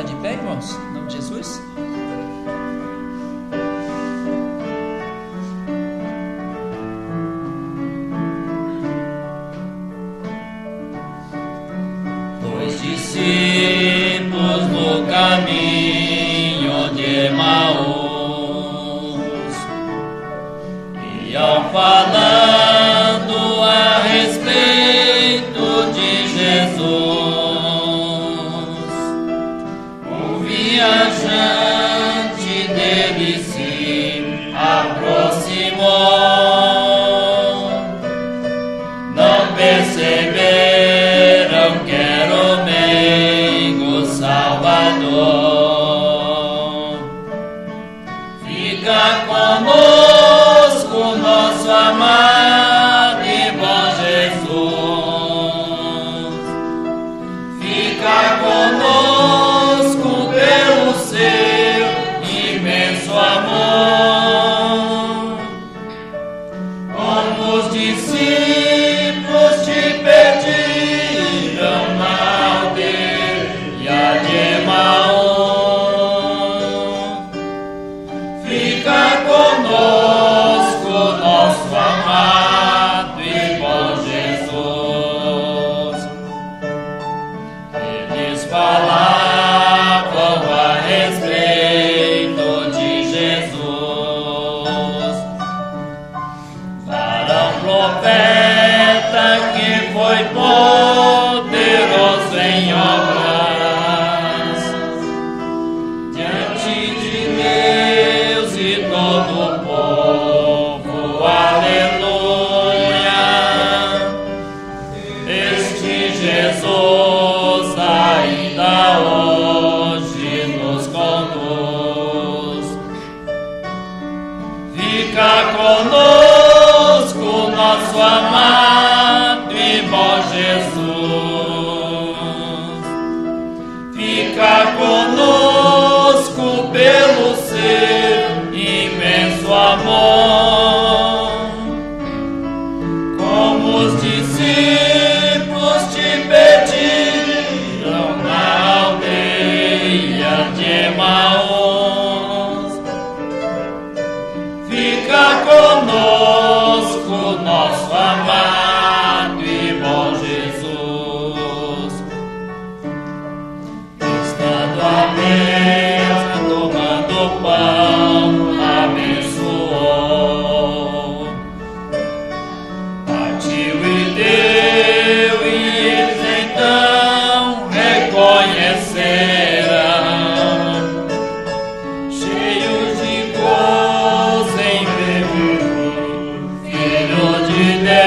ficar de pé, irmãos? Em nome de Jesus. Dois discípulos no caminho de Emaús iam falando a respeito de Jesus. Um viajante dele se aproximou, não perceberam que era o meigo Salvador. Fica conosco, nosso amado e bom Jesus. Fica conosco pelo seu imenso amor. Como os discípulos te pediram na aldeia de Emaús. Fica conosco, nosso amado e bom Jesus. Eles falavam a respeito de Jesus. Varão profeta que foi poderoso em obras diante de Deus e todo o povo. Aleluia! Este Jesus ainda hoje nos conduz. Fica conosco, nosso amado e bom Jesus. Fica conosco pelo seu imenso amor. Como os discípulos te pediram na aldeia de Emaús. Fica conosco, nosso amado e bom Jesus. Estando à mesa, tomando pão, abençoou, partiu e deu, e eles então reconheceram, cheios de gozo em ver o Filho de Deus.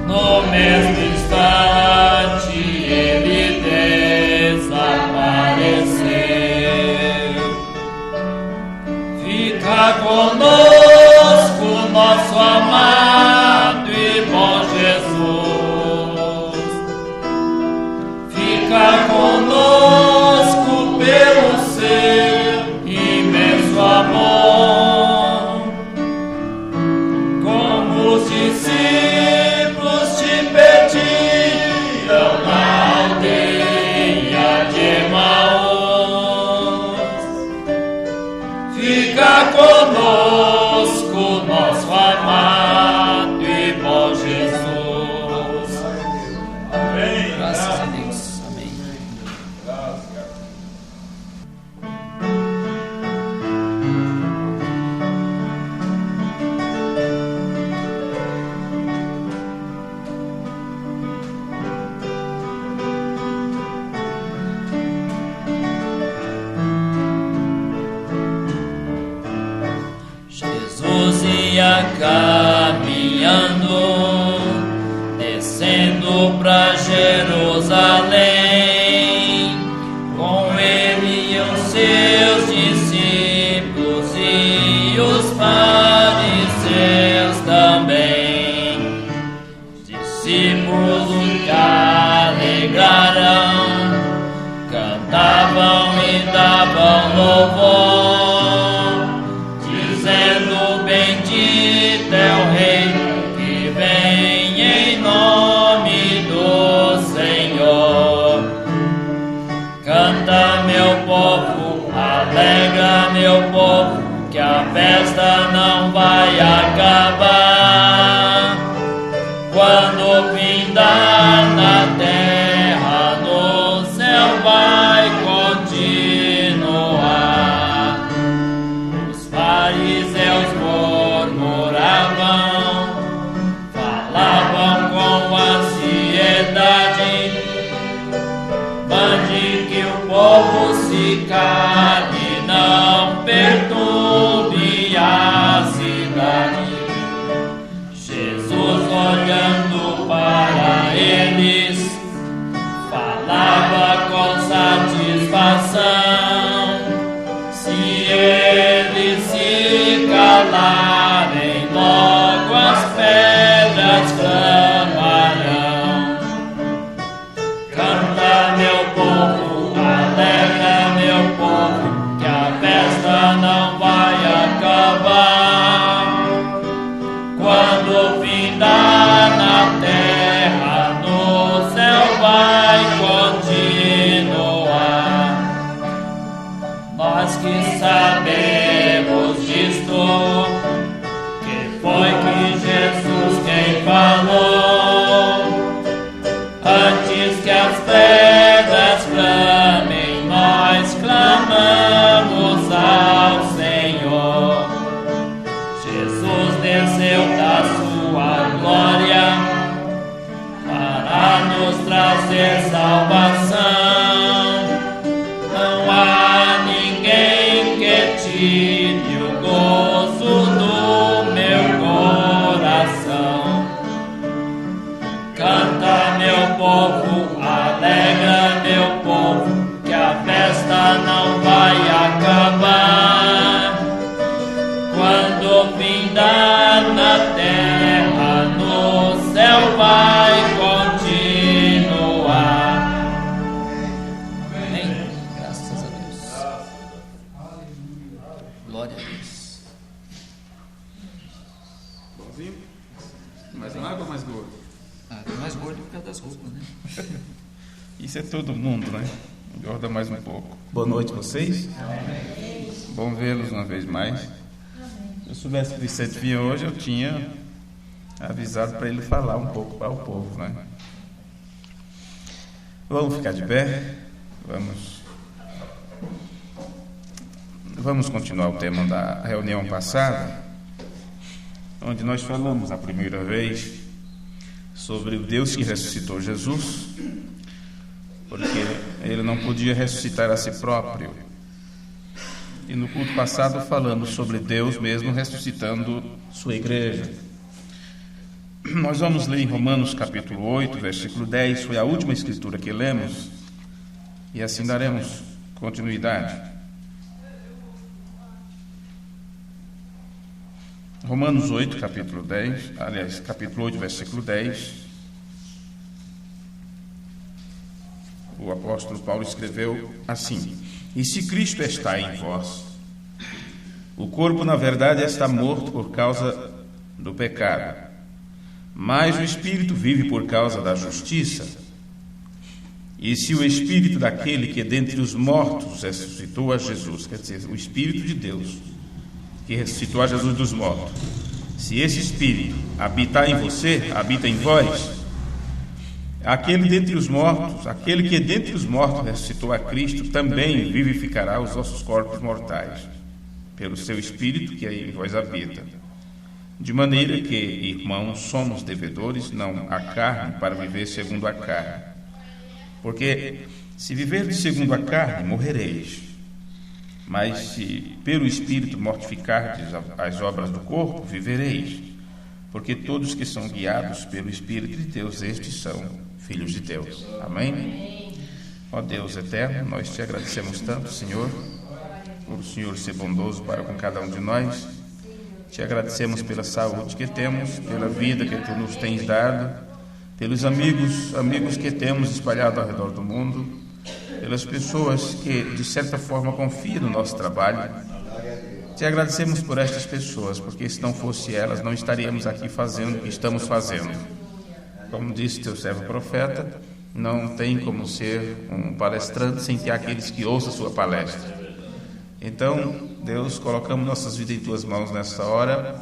No mesmo instante ele desapareceu. Fica conosco, nosso amado e bom Jesus. Fica conosco pelo seu imenso amor. Como os discípulos te pediram na aldeia de Emaús. Fica conosco, nosso amado e bom Jesus. Amém. Graças a Deus. Amém. Jesus ia caminhando, descendo pra Jerusalém. Com ele iam seus discípulos e os fariseus também. Discípulos que alegraram, cantavam e davam louvor, dizendo: bendito é o Rei que vem em nome do Senhor. na terra, no céu vai continuar. Amém. Graças a Deus. Glória a Deus. Bonzinho? Mais magro ou mais gordo? Tem mais gordo por causa das roupas, né? Isso é todo mundo, né? Engorda mais um pouco. Boa noite a vocês. Bom vê-los uma vez mais. Se eu soubesse que o Vicente vinha hoje, eu tinha avisado para ele falar um pouco para o povo, né? Vamos ficar de pé. Vamos continuar o tema da reunião passada, onde nós falamos a primeira vez sobre o Deus que ressuscitou Jesus, porque ele não podia ressuscitar a si próprio. E no culto passado falamos sobre Deus mesmo ressuscitando sua igreja. Nós vamos ler em Romanos capítulo 8, versículo 10, foi a última escritura que lemos, e assim daremos continuidade. Romanos 8, capítulo 8, versículo 10. O apóstolo Paulo escreveu assim: E se Cristo está em vós, o corpo na verdade está morto por causa do pecado, mas o Espírito vive por causa da justiça. E se o Espírito daquele que dentre os mortos ressuscitou a Jesus, quer dizer, o Espírito de Deus que ressuscitou a Jesus dos mortos, se esse Espírito habitar em você, habita em vós, aquele que dentre os mortos ressuscitou a Cristo, também vivificará os vossos corpos mortais, pelo seu Espírito que aí em vós habita. De maneira que, irmãos, somos devedores, não à carne, para viver segundo a carne. Porque se viverdes segundo a carne, morrereis. Mas se pelo Espírito mortificardes as obras do corpo, vivereis. Porque todos que são guiados pelo Espírito de Deus, estes são filhos de Deus. Amém? Ó Deus eterno, nós te agradecemos tanto, Senhor, por o Senhor ser bondoso para com cada um de nós. Te agradecemos pela saúde que temos, pela vida que tu nos tens dado, pelos amigos que temos espalhado ao redor do mundo, pelas pessoas que, de certa forma, confiam no nosso trabalho. Te agradecemos por estas pessoas, porque se não fosse elas, não estaríamos aqui fazendo o que estamos fazendo. Como disse teu servo profeta, não tem como ser um palestrante sem ter aqueles que ouçam a sua palestra. Então, Deus, colocamos nossas vidas em tuas mãos nessa hora.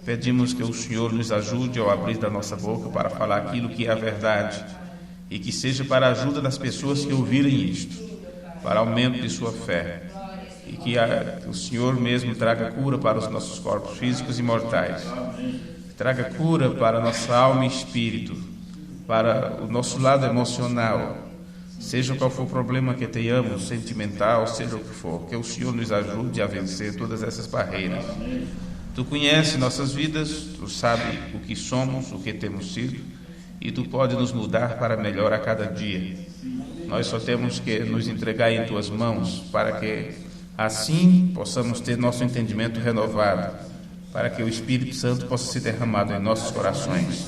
Pedimos que o Senhor nos ajude ao abrir da nossa boca para falar aquilo que é a verdade, e que seja para a ajuda das pessoas que ouvirem isto, para aumento de sua fé, e que o Senhor mesmo traga cura para os nossos corpos físicos e mortais, traga cura para nossa alma e espírito, para o nosso lado emocional, seja qual for o problema que tenhamos, sentimental, seja o que for, que o Senhor nos ajude a vencer todas essas barreiras. Tu conheces nossas vidas, tu sabes o que somos, o que temos sido, e tu pode nos mudar para melhor a cada dia. Nós só temos que nos entregar em tuas mãos, para que assim possamos ter nosso entendimento renovado, para que o Espírito Santo possa ser derramado em nossos corações.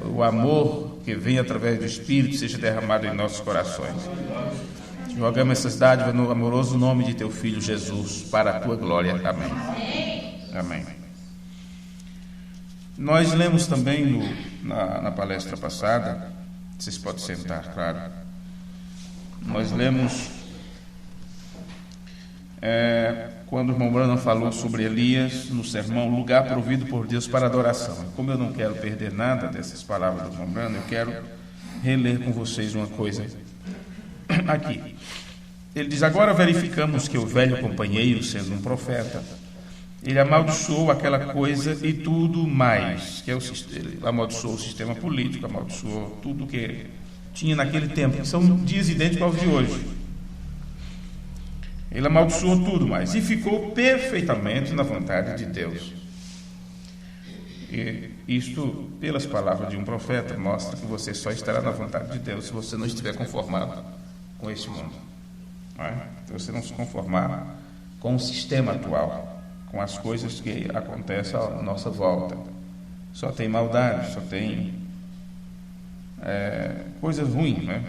O amor que vem através do Espírito seja derramado em nossos corações. Te rogamos essas dádivas no amoroso nome de teu Filho Jesus, para a tua glória. Amém. Amém. Nós lemos também na palestra passada, vocês podem sentar, claro. Nós lemos quando o irmão Branham falou sobre Elias no sermão, lugar provido por Deus para adoração. Como eu não quero perder nada dessas palavras do irmão Branham, eu quero reler com vocês uma coisa aqui. Ele diz: agora verificamos que o velho companheiro, sendo um profeta, ele amaldiçoou aquela coisa e tudo mais, que é ele amaldiçoou o sistema político, amaldiçoou tudo que tinha naquele tempo, que são dias idênticos aos de hoje. Ele amaldiçoou tudo mais e ficou perfeitamente na vontade de Deus. E isto, pelas palavras de um profeta, mostra que você só estará na vontade de Deus se você não estiver conformado com este mundo. Não é? Se você não se conformar com o sistema atual, com as coisas que acontecem à nossa volta. só tem maldade, só tem coisas ruins, né?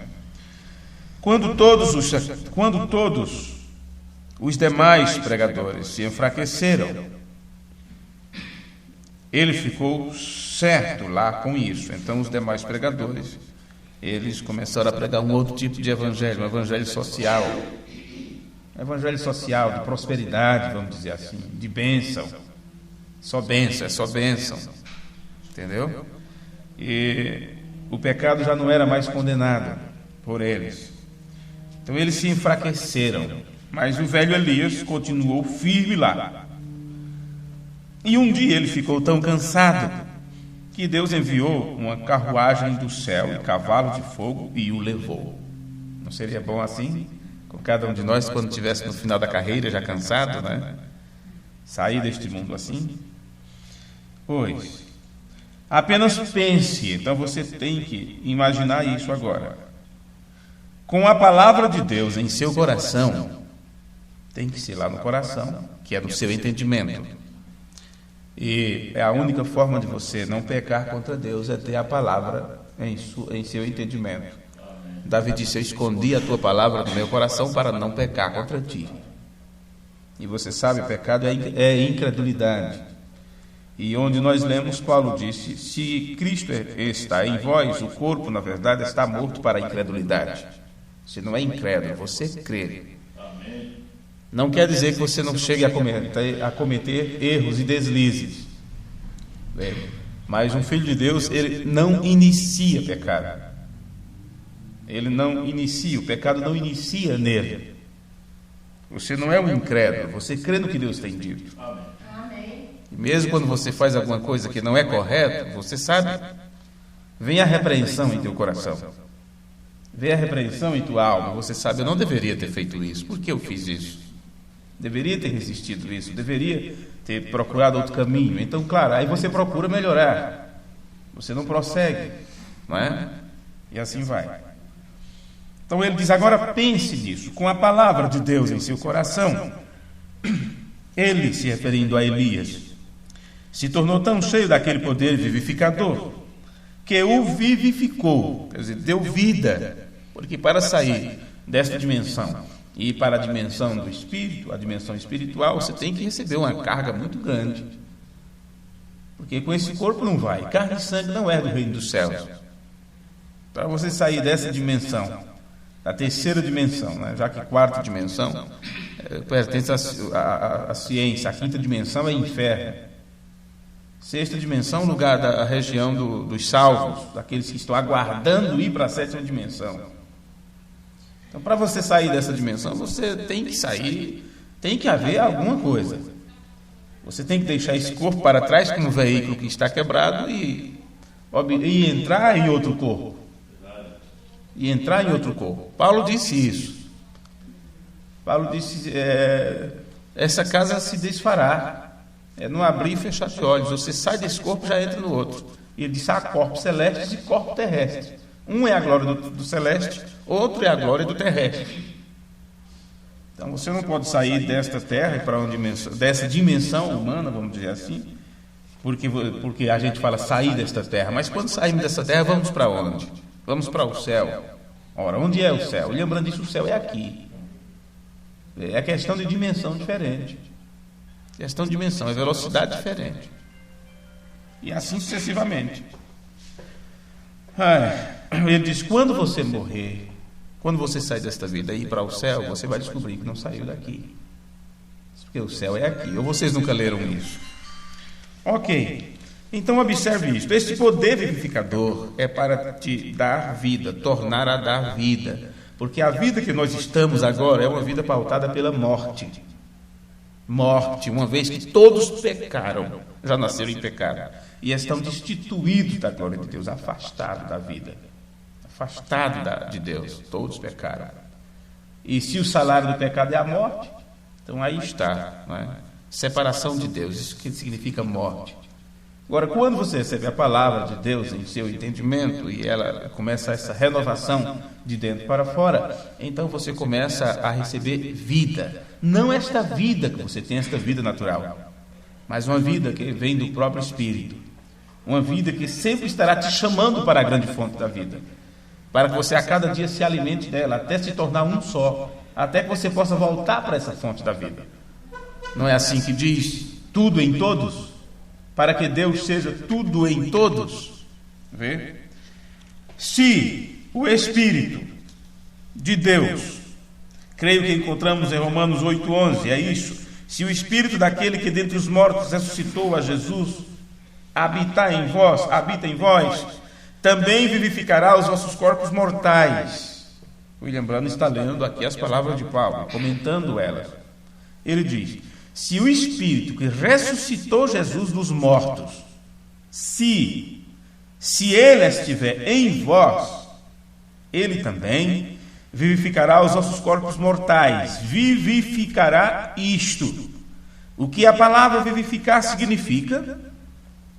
Quando todos os demais pregadores se enfraqueceram, ele ficou certo lá com isso. Então os demais pregadores, eles começaram a pregar um outro tipo de evangelho, um evangelho social. Evangelho social, de prosperidade, vamos dizer assim, de bênção. Só bênção, é só bênção. Entendeu? E o pecado já não era mais condenado por eles. Então eles se enfraqueceram. Mas o velho Elias continuou firme lá. E um dia ele ficou tão cansado que Deus enviou uma carruagem do céu e cavalo de fogo e o levou. Não seria bom assim? Com cada um de nós, quando estivesse no final da carreira, já cansado, né? Sair deste mundo assim? Pois, apenas pense. Então você tem que imaginar isso agora. Com a palavra de Deus em seu coração, tem que ser lá no coração, que é no seu entendimento. E é a única forma de você não pecar contra Deus, é ter a palavra em seu entendimento. Davi disse: eu escondi a tua palavra no meu coração para não pecar contra ti. E você sabe, o pecado é incredulidade. E onde nós lemos, Paulo disse: se Cristo está em vós, o corpo, na verdade, está morto para a incredulidade. Você não é incrédulo, você crê. Não quer dizer que você não chegue a cometer erros e deslizes. Mas um filho de Deus, ele não inicia pecado. Ele não inicia, o pecado não inicia nele. Você não é um incrédulo, você crê no que Deus tem dito. E mesmo quando você faz alguma coisa que não é correta, você sabe, vem a repreensão em teu coração. Vem a repreensão em tua alma. Você sabe, eu não deveria ter feito isso. Por que eu fiz isso? Deveria ter resistido isso, deveria ter procurado outro caminho. Então, claro, aí você procura melhorar. Você não prossegue, não é? E assim vai. Então ele diz: agora pense nisso, com a palavra de Deus em seu coração. Ele, se referindo a Elias, se tornou tão cheio daquele poder vivificador que o vivificou, quer dizer, deu vida. Porque para sair desta dimensão e ir para a dimensão do espírito, a dimensão espiritual, você tem que receber uma carga muito grande. Porque com esse corpo não vai. Carne e sangue não é do reino dos céus. Para você sair dessa dimensão, da terceira dimensão, né? Já que a quarta dimensão pertence à ciência, a quinta dimensão é inferno. Sexta dimensão, lugar da região dos salvos, daqueles que estão aguardando ir para a sétima dimensão. Então, para você sair dessa dimensão, você tem que sair, tem que haver alguma coisa. Você tem que deixar esse corpo para trás como um veículo que está quebrado e entrar em outro corpo. E entrar em outro corpo. Paulo disse isso. Paulo disse: essa casa se desfará. É não abrir e fechar de olhos. Você sai desse corpo e já entra no outro. E ele disse: há corpos celestes e corpos terrestres. Um é a glória do celeste, outro é a glória do terrestre. Então você não pode sair desta terra para uma dimensão, dessa dimensão humana, vamos dizer assim, porque a gente fala sair desta terra. Mas quando saímos dessa terra, vamos para onde? Vamos para o céu. Ora, onde é o céu? Lembrando disso, o céu é aqui. É questão de dimensão diferente. Questão de dimensão, é velocidade diferente. E assim sucessivamente. Ele diz: quando você morrer, quando você sair desta vida e ir para o céu, você vai descobrir que não saiu daqui. Porque o céu é aqui. Ou vocês nunca leram isso? Ok. Então observe isso. Este poder vivificador é para te dar vida, tornar a dar vida. Porque a vida que nós estamos agora é uma vida pautada pela morte. Morte, uma vez que todos pecaram, já nasceram em pecado, e estão destituídos da glória de Deus, afastados da vida, afastados de Deus, todos pecaram. E se o salário do pecado é a morte, então aí está, não é? Separação de Deus, isso que significa morte. Agora, quando você recebe a palavra de Deus em seu entendimento e ela começa essa renovação de dentro para fora, então você começa a receber vida. Não esta vida que você tem, esta vida natural, mas uma vida que vem do próprio Espírito. Uma vida que sempre estará te chamando para a grande fonte da vida, para que você a cada dia se alimente dela, até se tornar um só, até que você possa voltar para essa fonte da vida. Não é assim que diz? Tudo em todos, para que Deus seja tudo em todos. Vê? Se o Espírito de Deus, creio que encontramos em Romanos 8:11, é isso. Se o Espírito daquele que dentre os mortos ressuscitou a Jesus habita em vós, também vivificará os vossos corpos mortais. William Branham está lendo aqui as palavras de Paulo, comentando elas. Ele diz: se o Espírito que ressuscitou Jesus dos mortos, se ele estiver em vós, ele também vivificará os vossos corpos mortais. Vivificará isto. O que a palavra vivificar significa?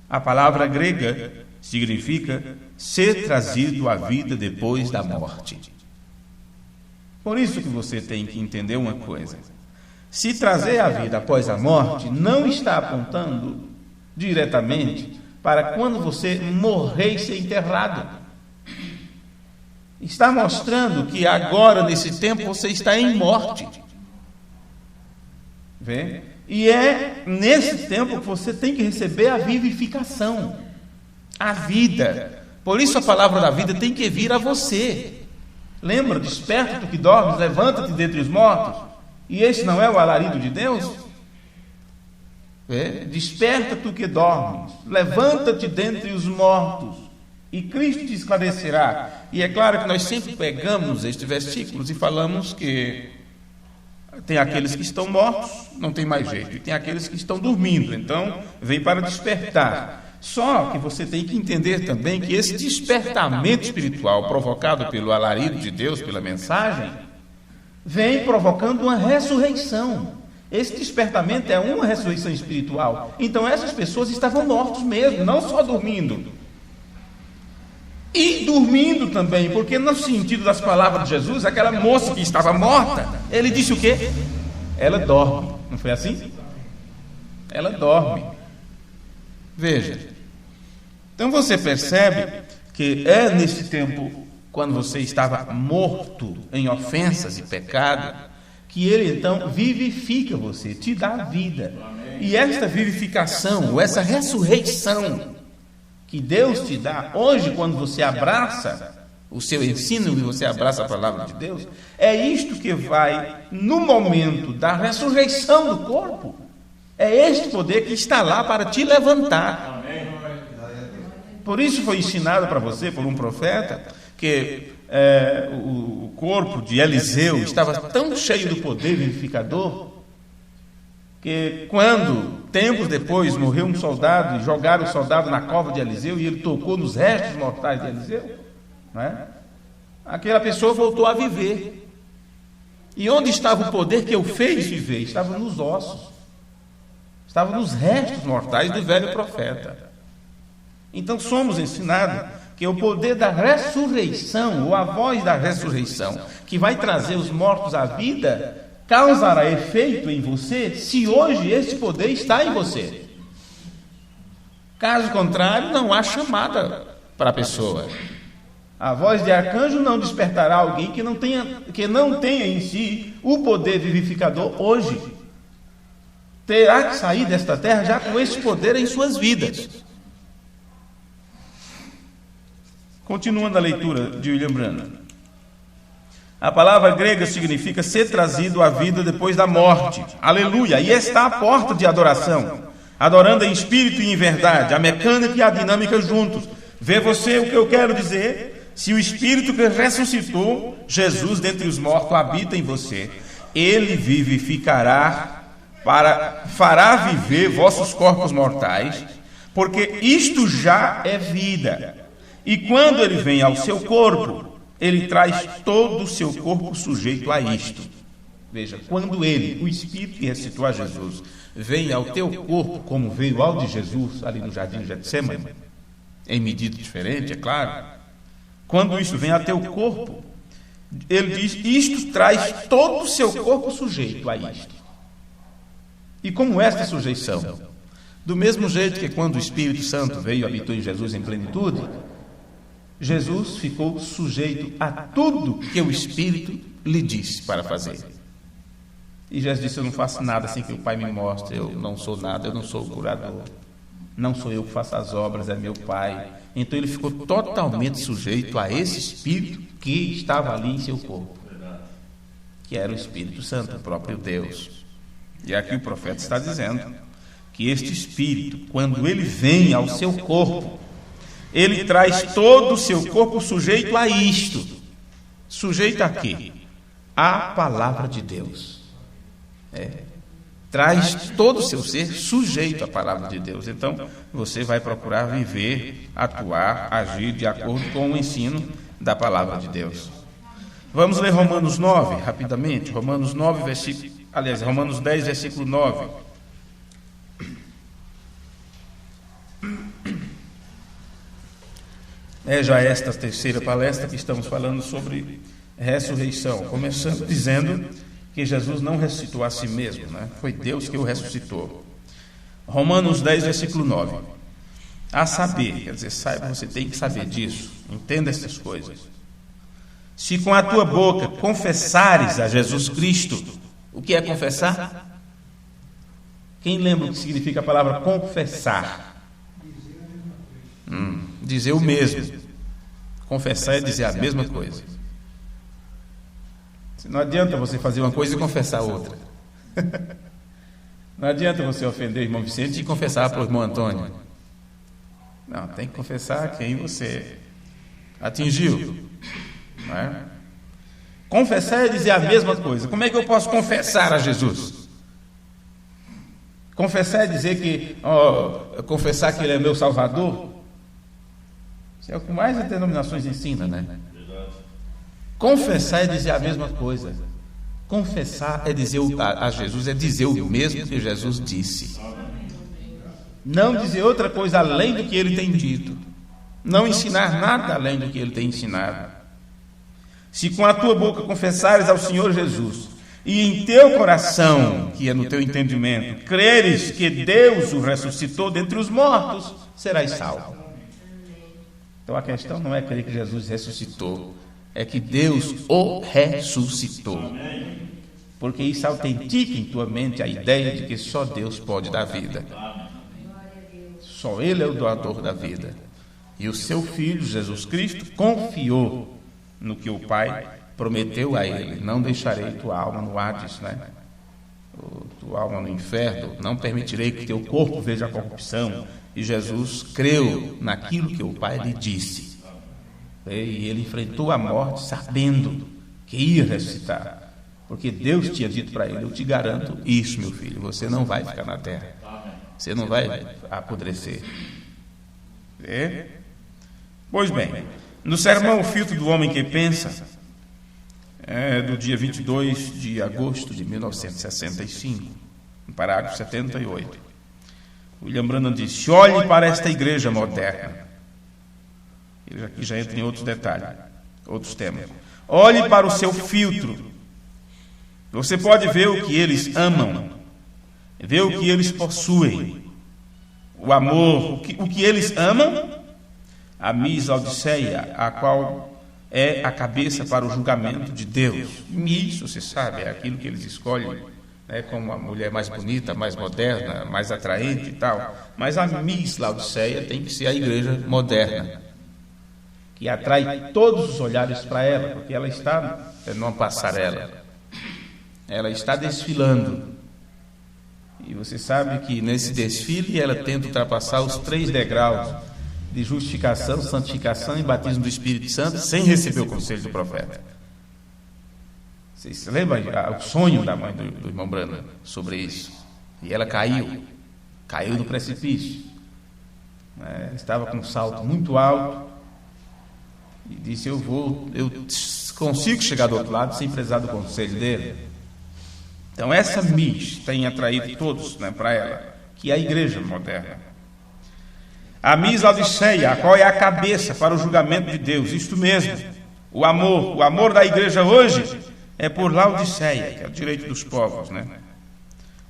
A palavra grega significa ser trazido à vida depois da morte. Por isso que você tem que entender uma coisa. Se trazer a vida após a morte não está apontando diretamente para quando você morrer e ser enterrado. Está mostrando que agora, nesse tempo, você está em morte. Vê? E é nesse tempo que você tem que receber a vivificação, a vida. Por isso a palavra da vida tem que vir a você. Lembra? Desperta tu que dormes, levanta-te dentre os mortos. E esse não é o alarido de Deus? Desperta tu que dormes, levanta-te dentre os mortos, e Cristo te esclarecerá. E é claro que nós sempre pegamos estes versículos e falamos que tem aqueles que estão mortos, não tem mais jeito, e tem aqueles que estão dormindo, então vem para despertar. Só que você tem que entender também que esse despertamento espiritual provocado pelo alarido de Deus, pela mensagem, vem provocando uma ressurreição. Esse despertamento é uma ressurreição espiritual. Então essas pessoas estavam mortos mesmo, não só dormindo. E dormindo também, porque no sentido das palavras de Jesus, aquela moça que estava morta, ele disse o quê? Ela dorme. Não foi assim? Ela dorme. Veja. Então você percebe que é nesse tempo, quando você estava morto em ofensas e pecado, que ele então vivifica você, te dá vida. E esta vivificação, ou essa ressurreição que Deus te dá hoje, quando você abraça o seu ensino e você abraça a palavra de Deus, é isto que vai, no momento da ressurreição do corpo, é este poder que está lá para te levantar. Por isso foi ensinado para você por um profeta que o corpo de Eliseu estava tão cheio do poder vivificador que quando, tempos depois, morreu um soldado e jogaram o soldado na cova de Eliseu e ele tocou nos restos mortais de Eliseu, não é? Aquela pessoa voltou a viver. E onde estava o poder que o fez viver? Estava nos ossos, estava nos restos mortais do velho profeta. Então somos ensinados que o poder da ressurreição, ou a voz da ressurreição, que vai trazer os mortos à vida, causará efeito em você, se hoje esse poder está em você. Caso contrário, não há chamada para a pessoa. A voz de arcanjo não despertará alguém que não tenha em si o poder vivificador hoje. Terá que sair desta terra já com esse poder em suas vidas. Continuando a leitura de William Branham. A palavra grega significa ser trazido à vida depois da morte. Aleluia! E está à porta de adoração, adorando em espírito e em verdade, a mecânica e a dinâmica juntos. Vê você o que eu quero dizer? Se o espírito que ressuscitou Jesus dentre os mortos habita em você, ele vivificará, fará viver vossos corpos mortais, porque isto já é vida. E quando ele vem ao seu corpo, ele traz todo o seu corpo sujeito a isto. Veja, quando ele, o Espírito que ressuscitou a Jesus, vem ao teu corpo, como veio ao de Jesus, ali no jardim de Getsêmani, em medida diferente, é claro. Quando isto vem ao teu corpo, ele diz, isto traz todo o seu corpo sujeito a isto. E como esta sujeição? Do mesmo jeito que quando o Espírito Santo veio e habitou em Jesus em plenitude, Jesus ficou sujeito a tudo que o Espírito lhe disse para fazer. E Jesus disse: eu não faço nada sem que o Pai me mostre, eu não sou nada, eu não sou o curador, não sou eu que faço as obras, é meu Pai. Então ele ficou totalmente sujeito a esse Espírito que estava ali em seu corpo, que era o Espírito Santo, o próprio Deus. E aqui o profeta está dizendo que este Espírito, quando ele vem ao seu corpo, ele traz todo o seu corpo sujeito a isto. Sujeito a quê? A palavra de Deus. Traz todo o seu ser sujeito à palavra de Deus. Então, você vai procurar viver, atuar, agir de acordo com o ensino da palavra de Deus. Vamos ler Romanos 9, rapidamente. Romanos 10, versículo 9. É já esta terceira palestra que estamos falando sobre ressurreição, começando dizendo que Jesus não ressuscitou a si mesmo, né? Foi Deus que o ressuscitou. Romanos 10, versículo 9. A saber, quer dizer, saiba, você tem que saber disso, entenda essas coisas. Se com a tua boca confessares a Jesus Cristo, o que é confessar? Quem lembra o que significa a palavra confessar? Dizer o mesmo. Confessar é dizer a mesma coisa. Não adianta você fazer uma coisa e confessar outra. Não adianta você ofender o irmão Vicente e confessar para o irmão Antônio. Não, tem que confessar quem você atingiu. Não é? Confessar é dizer a mesma coisa. Como é que eu posso confessar a Jesus? Confessar é dizer que, confessar que Ele é meu Salvador. Isso é o que mais as denominações ensinam, né? Confessar é dizer a mesma coisa. Confessar é dizer a Jesus, é dizer o mesmo que Jesus disse. Não dizer outra coisa além do que Ele tem dito. Não ensinar nada além do que Ele tem ensinado. Se com a tua boca confessares ao Senhor Jesus, e em teu coração, que é no teu entendimento, creres que Deus o ressuscitou dentre os mortos, serás salvo. Então a questão não é crer que Jesus ressuscitou, é que Deus o ressuscitou. Porque isso autentica em tua mente a ideia de que só Deus pode dar vida. Só Ele é o doador da vida. E o seu Filho, Jesus Cristo, confiou no que o Pai prometeu a Ele: não deixarei tua alma no Hades, né? Tua alma no inferno, não permitirei que teu corpo veja a corrupção. E Jesus creu naquilo que o Pai lhe disse. E ele enfrentou a morte sabendo que ia ressuscitar, porque Deus tinha dito para ele: eu te garanto isso, meu filho, você não vai ficar na terra, você não vai apodrecer. Pois bem, no sermão O Filtro do Homem que Pensa, do dia 22 de agosto de 1965, no parágrafo 78, William Branham disse: olhe para esta igreja moderna. Ele aqui já entra em outros detalhes, outros temas. Olhe para o seu filtro. Você pode ver o que eles amam, ver o que eles possuem, o amor, o que eles amam. A Miss Laodiceia, a qual é a cabeça para o julgamento de Deus. Miss, você sabe, é aquilo que eles escolhem, né, como a mulher mais bonita, mais moderna, mais atraente e tal. Mas a Miss Laodiceia tem que ser a igreja moderna, que atrai todos os olhares para ela, porque ela está numa passarela, ela está desfilando. E você sabe que nesse desfile ela tenta ultrapassar os 3 degraus de justificação, santificação e batismo do Espírito Santo sem receber o conselho do profeta. Vocês se lembram o sonho da mãe do irmão Branham sobre isso? E ela caiu no precipício. Estava com um salto muito alto e disse: eu consigo chegar do outro lado sem precisar do conselho dele. Então essa Miss tem atraído todos, né, para ela, que é a igreja moderna. A Miss Laodiceia, a qual é a cabeça para o julgamento de Deus, isto mesmo, o amor da igreja hoje é por Laodiceia, que é o direito dos povos, né?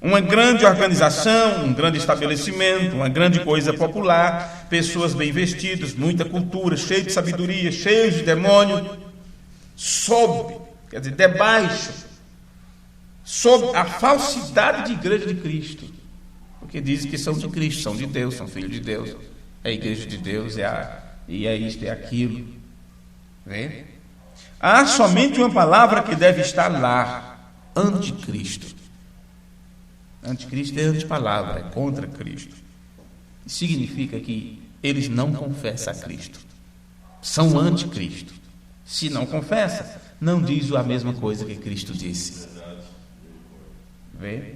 uma grande organização, um grande estabelecimento, uma grande coisa popular, pessoas bem vestidas, muita cultura, cheio de sabedoria, cheio de demônio, sob, quer dizer, debaixo, sob a falsidade de igreja de Cristo, porque dizem que são de Cristo, são de Deus, são filhos de Deus, é a igreja de Deus, e é isto, é aquilo. Vê? Há somente uma palavra que deve estar lá: anticristo. Anticristo é antipalavra, é contra Cristo. Significa que eles não confessam a Cristo, são anticristo. Se não confessa, não diz a mesma coisa que Cristo disse. Vê?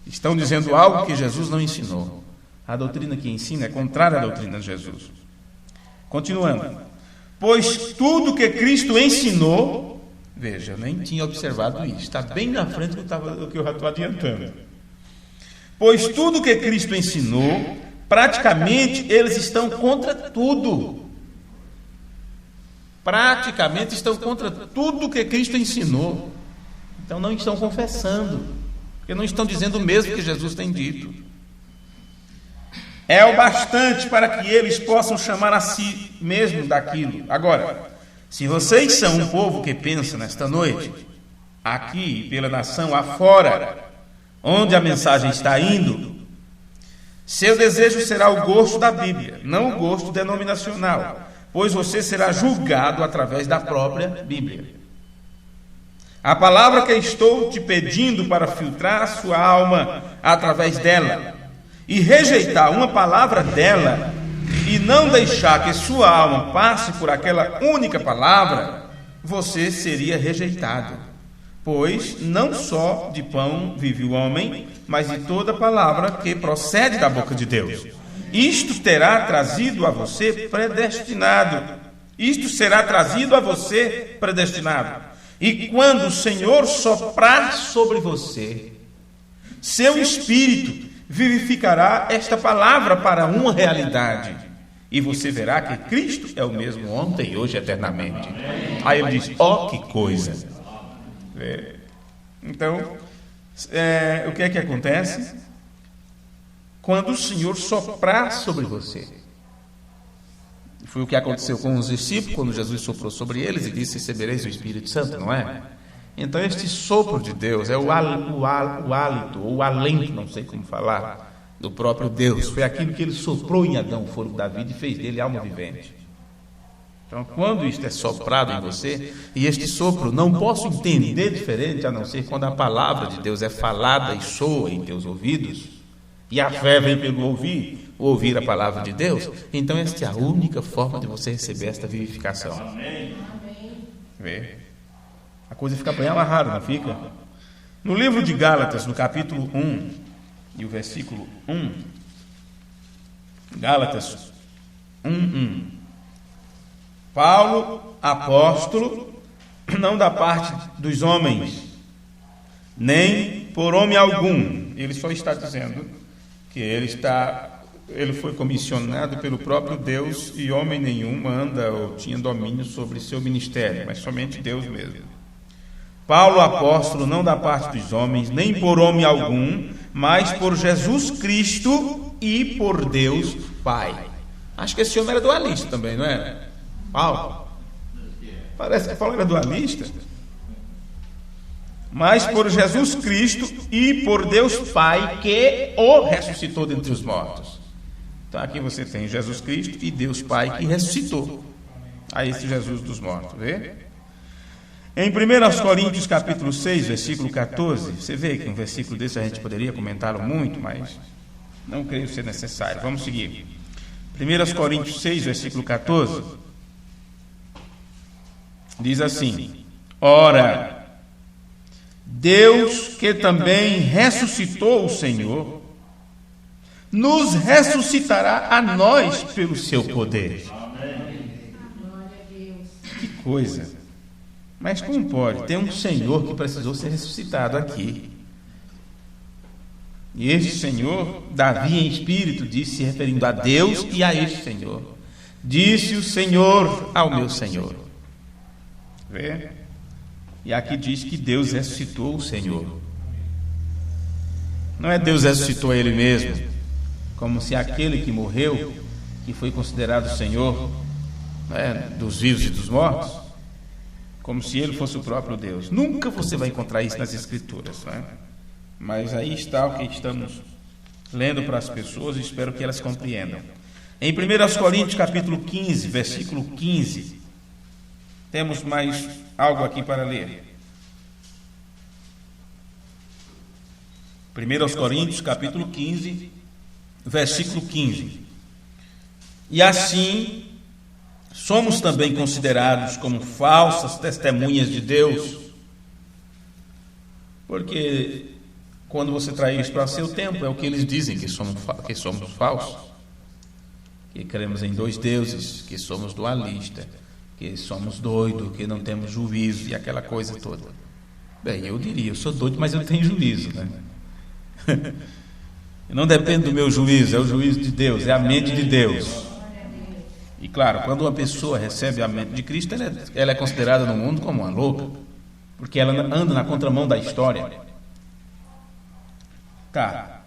Estão dizendo algo que Jesus não ensinou. A doutrina que ensina é contrária à doutrina de Jesus. Continuando. Pois tudo que Cristo ensinou, veja, eu nem tinha observado isso, está bem na frente do que eu já estou adiantando. Pois tudo que Cristo ensinou, praticamente eles estão contra tudo. Praticamente estão contra tudo que Cristo ensinou. Então não estão confessando, porque não estão dizendo o mesmo que Jesus tem dito. É o bastante para que eles possam chamar a si mesmo daquilo. Agora, se vocês são um povo que pensa nesta noite, aqui pela nação afora, onde a mensagem está indo, seu desejo será o gosto da Bíblia, não o gosto denominacional, pois você será julgado através da própria Bíblia. A palavra que estou te pedindo para filtrar a sua alma através dela, e rejeitar uma palavra dela, e não deixar que sua alma passe por aquela única palavra, você seria rejeitado. Pois não só de pão vive o homem, mas de toda palavra que procede da boca de Deus. Isto terá trazido a você predestinado. Isto será trazido a você predestinado. E quando o Senhor soprar sobre você, seu espírito vivificará esta palavra para uma realidade. E você verá que Cristo é o mesmo ontem e hoje eternamente. Aí ele diz, ó, que coisa. Então, o que é que acontece? Quando o Senhor soprar sobre você. Foi o que aconteceu com os discípulos, quando Jesus soprou sobre eles e disse, recebereis o Espírito Santo, não é? Então este sopro de Deus é o hálito, ou o alento, não sei como falar, do próprio Deus. Foi aquilo que ele soprou em Adão, o fôlego da vida, e fez dele alma vivente. Então, quando isto é soprado em você, e este sopro não posso entender diferente, a não ser quando a palavra de Deus é falada e soa em teus ouvidos, e a fé vem pelo ouvir a palavra de Deus, então esta é a única forma de você receber esta vivificação. Vê? A coisa fica bem amarrada, não fica? No livro de Gálatas, no capítulo 1, e o versículo 1, Gálatas 1:1. Paulo, apóstolo, não da parte dos homens, nem por homem algum. Ele só está dizendo que ele foi comissionado pelo próprio Deus e homem nenhum manda ou tinha domínio sobre seu ministério, mas somente Deus mesmo. Paulo, apóstolo, não da parte dos homens, nem por homem algum, mas por Jesus Cristo e por Deus Pai. Acho que esse homem era dualista também, não é? Paulo. Parece que Paulo era dualista. Mas por Jesus Cristo e por Deus Pai, que o ressuscitou dentre os mortos. Então aqui você tem Jesus Cristo e Deus Pai que ressuscitou a esse Jesus dos mortos, vê? Em 1 Coríntios capítulo 6, versículo 14, você vê que um versículo desse a gente poderia comentá-lo muito, mas não creio ser necessário. Vamos seguir. 1 Coríntios 6, versículo 14, diz assim: ora, Deus que também ressuscitou o Senhor, nos ressuscitará a nós pelo seu poder. Que coisa! Mas como pode? Tem um Senhor que precisou ser ressuscitado aqui. E este Senhor, Davi em espírito, disse, se referindo a Deus e a este Senhor: disse o Senhor ao meu Senhor. Vê? E aqui diz que Deus ressuscitou o Senhor. Não é Deus ressuscitou a ele mesmo, como se aquele que morreu, que foi considerado Senhor, dos vivos e dos mortos, como se ele fosse o próprio Deus. Nunca você vai encontrar isso nas Escrituras, não é? Mas aí está o que estamos lendo para as pessoas e espero que elas compreendam. Em 1 Coríntios capítulo 15, versículo 15, temos mais algo aqui para ler. 1 Coríntios capítulo 15, versículo 15. E assim somos também considerados como falsas testemunhas de Deus, porque quando você traz isso para seu tempo, é o que eles dizem, que somos falsos, que cremos em dois deuses, que somos dualistas, que somos doidos, que não temos juízo e aquela coisa toda. Bem, eu diria, eu sou doido, mas eu tenho juízo, né? Não depende do meu juízo, é o juízo de Deus, é a mente de Deus. E claro, quando uma pessoa recebe a mente de Cristo, ela é considerada no mundo como uma louca, porque ela anda na contramão da história. Tá.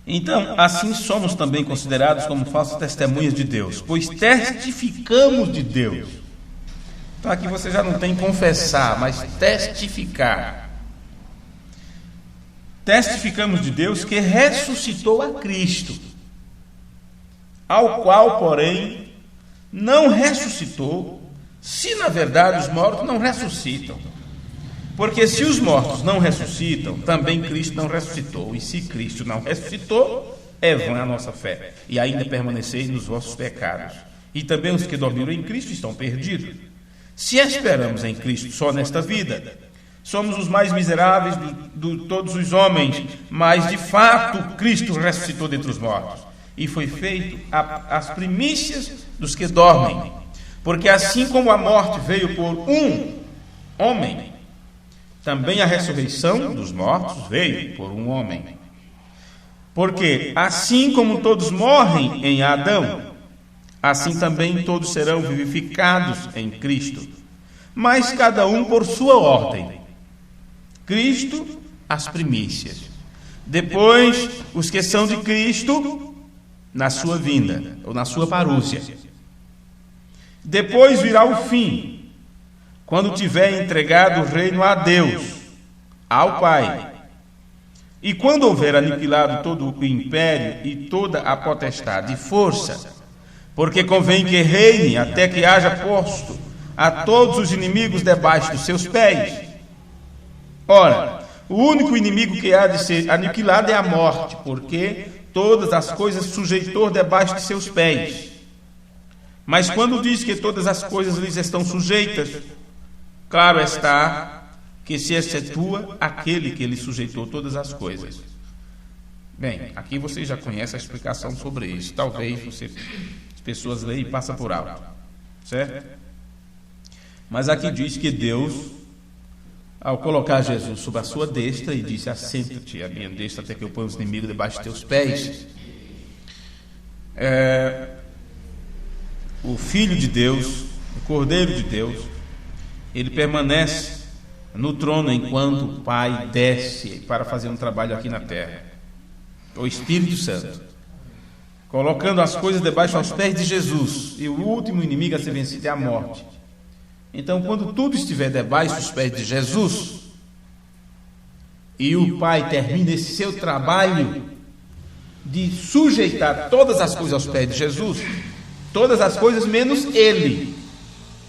Então, assim somos também considerados como falsas testemunhas de Deus, pois testificamos de Deus. Então aqui você já não tem confessar, mas testificar. Testificamos de Deus que ressuscitou a Cristo, ao qual, porém, não ressuscitou, se na verdade os mortos não ressuscitam. Porque se os mortos não ressuscitam, também Cristo não ressuscitou. E se Cristo não ressuscitou, é vã a nossa fé, e ainda permaneceis nos vossos pecados. E também os que dormiram em Cristo estão perdidos. Se esperamos em Cristo só nesta vida, somos os mais miseráveis de todos os homens, mas de fato Cristo ressuscitou dentre os mortos, e foi feito as primícias dos que dormem. Porque assim como a morte veio por um homem, também a ressurreição dos mortos veio por um homem. Porque assim como todos morrem em Adão, assim também todos serão vivificados em Cristo, mas cada um por sua ordem. Cristo, as primícias. Depois, os que são de Cristo, na sua vinda, ou na sua parúcia. Depois virá o fim, quando tiver entregado o reino a Deus, ao Pai. E quando houver aniquilado todo o império e toda a potestade e força, porque convém que reine até que haja posto a todos os inimigos debaixo dos seus pés. Ora, o único inimigo que há de ser aniquilado é a morte, porque todas as coisas sujeitou debaixo de seus pés. Mas quando diz que todas as coisas lhes estão sujeitas, claro está que se excetua aquele que lhe sujeitou todas as coisas. Bem, aqui você já conhece a explicação sobre isso. Talvez as pessoas leem e passam por alto, certo? Mas aqui diz que Deus, ao colocar Jesus sobre a sua destra, e disse: assenta-te à minha destra até que eu ponha os inimigos debaixo de teus pés. O Filho de Deus, o Cordeiro de Deus, ele permanece no trono enquanto o Pai desce para fazer um trabalho aqui na terra. O Espírito Santo, colocando as coisas debaixo aos pés de Jesus, e o último inimigo a ser vencido é a morte. Então, quando tudo estiver debaixo dos pés de Jesus, e o Pai termina esse seu trabalho de sujeitar todas as coisas aos pés de Jesus, todas as coisas menos Ele,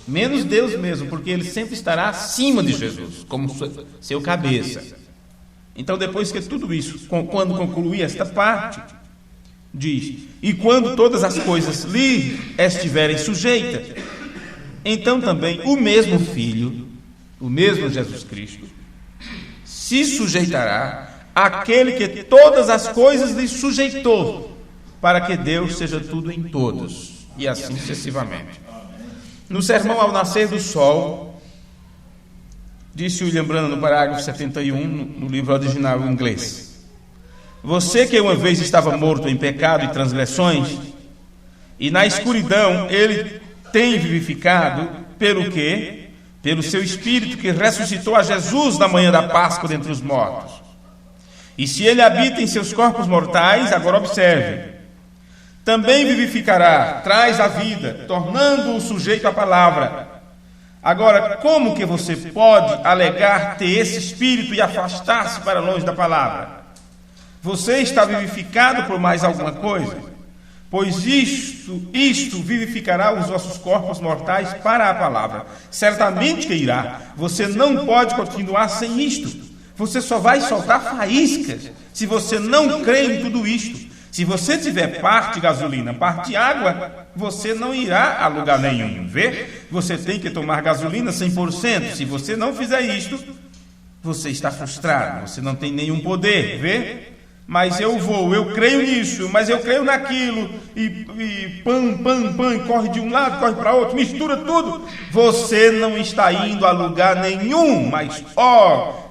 menos Deus mesmo, porque Ele sempre estará acima de Jesus, como seu cabeça. Então, depois que tudo isso, quando concluir esta parte, diz: e quando todas as coisas lhe estiverem sujeitas, então também o mesmo Filho, o mesmo Jesus Cristo, se sujeitará àquele que todas as coisas lhe sujeitou, para que Deus seja tudo em todos, e assim sucessivamente. No sermão ao nascer do sol, disse William Branham no parágrafo 71, no livro original em inglês: você que uma vez estava morto em pecado e transgressões, e na escuridão ele tem vivificado, pelo quê? Pelo seu Espírito que ressuscitou a Jesus na manhã da Páscoa dentre os mortos. E se ele habita em seus corpos mortais, agora observe, também vivificará, traz a vida, tornando-o sujeito à palavra. Agora, como que você pode alegar ter esse espírito e afastar-se para longe da palavra? Você está vivificado por mais alguma coisa? Pois isto vivificará os vossos corpos mortais para a palavra. Certamente que irá. Você não pode continuar sem isto. Você só vai soltar faíscas se você não crê em tudo isto. Se você tiver parte gasolina, parte água, você não irá a lugar nenhum. Vê? Você tem que tomar gasolina 100%. Se você não fizer isto, você está frustrado. Você não tem nenhum poder. Vê? Mas eu creio nisso, mas eu creio naquilo. E corre de um lado, corre para outro, mistura tudo. Você não está indo a lugar nenhum. Mas,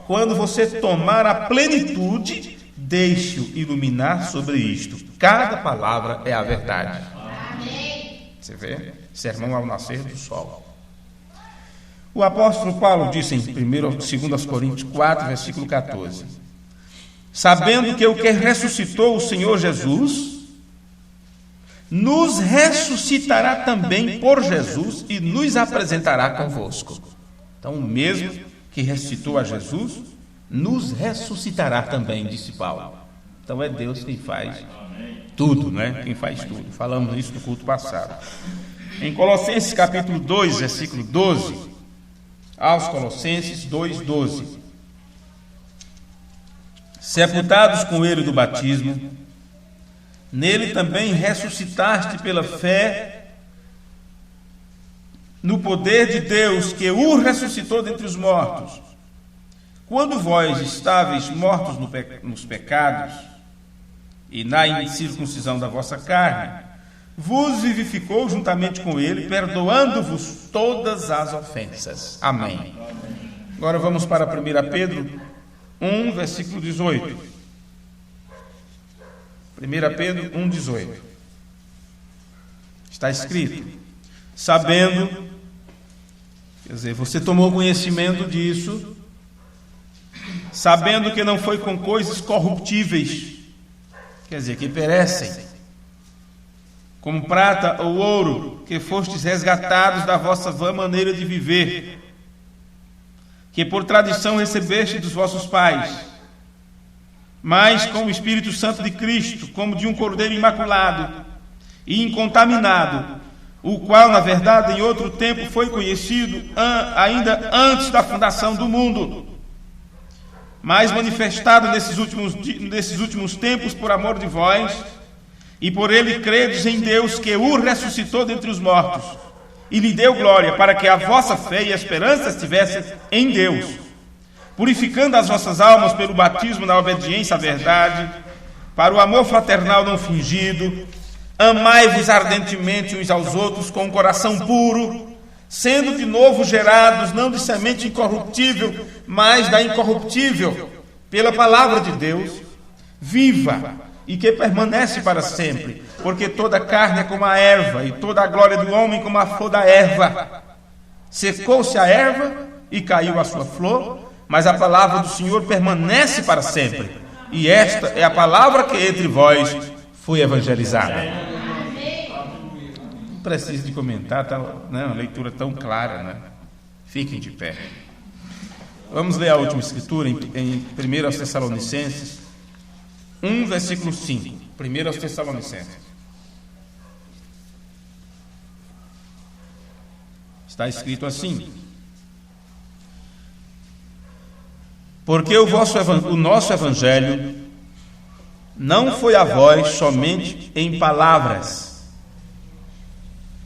quando você tomar a plenitude, deixe-o iluminar sobre isto. Cada palavra é a verdade. Amém. Você vê? Sermão ao nascer do sol. O apóstolo Paulo disse em 2 Coríntios 4, versículo 14: sabendo que o que ressuscitou o Senhor Jesus, nos ressuscitará também por Jesus e nos apresentará convosco. Então, o mesmo que ressuscitou a Jesus, nos ressuscitará também, disse Paulo. Então é Deus quem faz tudo, né? Quem faz tudo. Falamos isso no culto passado. Em Colossenses capítulo 2, versículo 12, aos Colossenses 2, 12. Sepultados com ele do batismo, nele também ressuscitaste pela fé no poder de Deus que o ressuscitou dentre os mortos. Quando vós estáveis mortos nos pecados e na incircuncisão da vossa carne, vos vivificou juntamente com ele, perdoando-vos todas as ofensas. Amém. Agora vamos para 1 Pedro 1, versículo 18. 1 Pedro 1, 18. Está escrito: sabendo, quer dizer, você tomou conhecimento disso, sabendo que não foi com coisas corruptíveis, quer dizer, que perecem, como prata ou ouro, que fostes resgatados da vossa vã maneira de viver, que por tradição recebeste dos vossos pais, mas com o Espírito Santo de Cristo, como de um cordeiro imaculado e incontaminado, o qual, na verdade, em outro tempo foi conhecido ainda antes da fundação do mundo, mas manifestado nesses últimos tempos por amor de vós, e por ele credes em Deus que o ressuscitou dentre os mortos, e lhe deu glória, para que a vossa fé e a esperança estivessem em Deus, purificando as vossas almas pelo batismo na obediência à verdade, para o amor fraternal não fingido. Amai-vos ardentemente uns aos outros com um coração puro, sendo de novo gerados, não de semente incorruptível, mas da incorruptível, pela palavra de Deus, viva e que permanece para sempre, porque toda carne é como a erva, e toda a glória do homem como a flor da erva. Secou-se a erva e caiu a sua flor, mas a palavra do Senhor permanece para sempre. E esta é a palavra que entre vós foi evangelizada. Não preciso de comentar, uma leitura tão clara, né? Fiquem de pé. Vamos ler a última escritura em 1 Tessalonicenses 1, versículo 5. 1 Tessalonicenses. Está escrito assim: porque o nosso evangelho não foi a vós somente em palavras.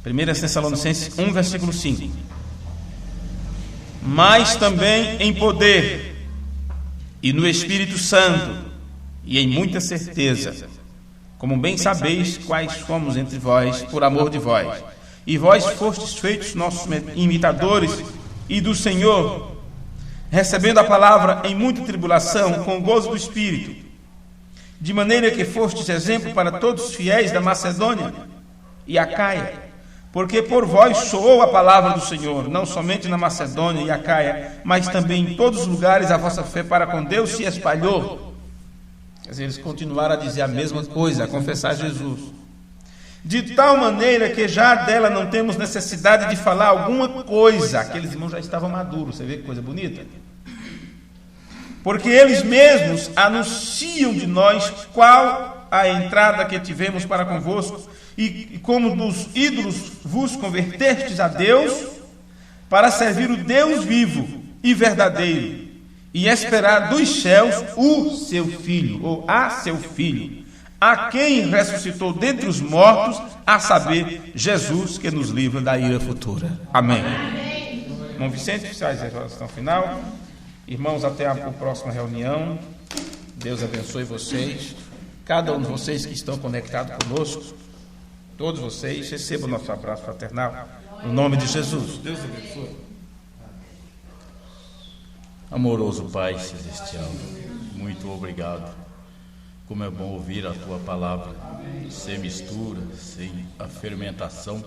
1 Tessalonicenses 1, versículo 5. Mas também em poder, e no Espírito Santo, e em muita certeza, como bem sabeis quais fomos entre vós, por amor de vós. E vós fostes feitos nossos imitadores e do Senhor, recebendo a palavra em muita tribulação, com gozo do Espírito, de maneira que fostes exemplo para todos os fiéis da Macedônia e Acaia, porque por vós soou a palavra do Senhor, não somente na Macedônia e Acaia, mas também em todos os lugares a vossa fé para com Deus se espalhou. Quer dizer, eles continuaram a dizer a mesma coisa, a confessar Jesus. De tal maneira que já dela não temos necessidade de falar alguma coisa. Aqueles irmãos já estavam maduros, você vê que coisa bonita? Porque eles mesmos anunciam de nós qual a entrada que tivemos para convosco, e como dos ídolos vos convertestes a Deus, para servir o Deus vivo e verdadeiro, e esperar dos céus o seu Filho, ou a seu Filho, a quem ressuscitou dentre os mortos, a saber, Jesus, que nos livra da ira futura. Amém. Irmão Vicente, oficiais da oração final. Irmãos, até a próxima reunião. Deus abençoe vocês. Cada um de vocês que estão conectados conosco, todos vocês, recebam o nosso abraço fraternal, no nome de Jesus. Deus abençoe. Amoroso Pai Celestial, muito obrigado. Como é bom ouvir a Tua palavra, sem mistura, sem a fermentação,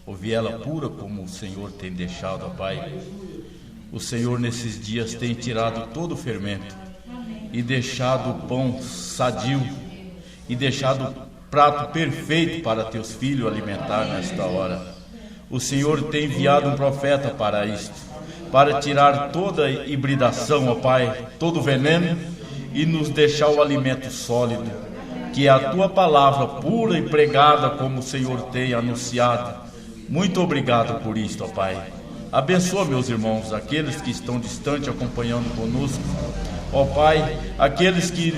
ouvir ela pura como o Senhor tem deixado, ó Pai. O Senhor nesses dias tem tirado todo o fermento e deixado o pão sadio e deixado o prato perfeito para Teus filhos alimentar nesta hora. O Senhor tem enviado um profeta para isto, para tirar toda a hibridação, ó Pai, todo o veneno, e nos deixar o alimento sólido, que é a Tua palavra pura e pregada como o Senhor tem anunciado. Muito obrigado por isto, ó Pai. Abençoa meus irmãos, aqueles que estão distantes acompanhando conosco, ó Pai, aqueles que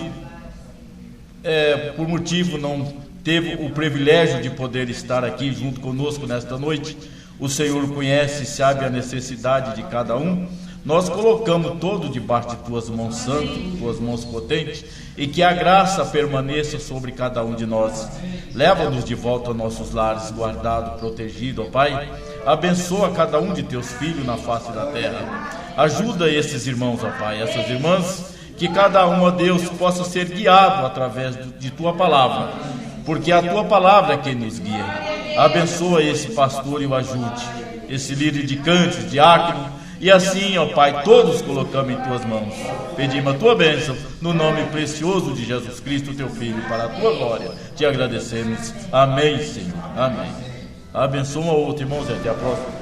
por motivo não teve o privilégio de poder estar aqui junto conosco nesta noite. O Senhor conhece e sabe a necessidade de cada um. Nós colocamos todo debaixo de Tuas mãos santas, Tuas mãos potentes, e que a graça permaneça sobre cada um de nós. Leva-nos de volta aos nossos lares, guardado, protegido, ó Pai. Abençoa cada um de Teus filhos na face da terra. Ajuda esses irmãos, ó Pai, essas irmãs, que cada um, ó Deus, possa ser guiado através de Tua palavra, porque a Tua palavra é quem nos guia. Abençoa esse pastor e o ajude, esse líder de cânticos, diácono. E assim, ó Pai, todos colocamos em Tuas mãos. Pedimos a Tua bênção, no nome precioso de Jesus Cristo, Teu Filho, para a Tua glória. Te agradecemos. Amém, Senhor. Amém. Abençoa o outro, irmãos, e até a próxima.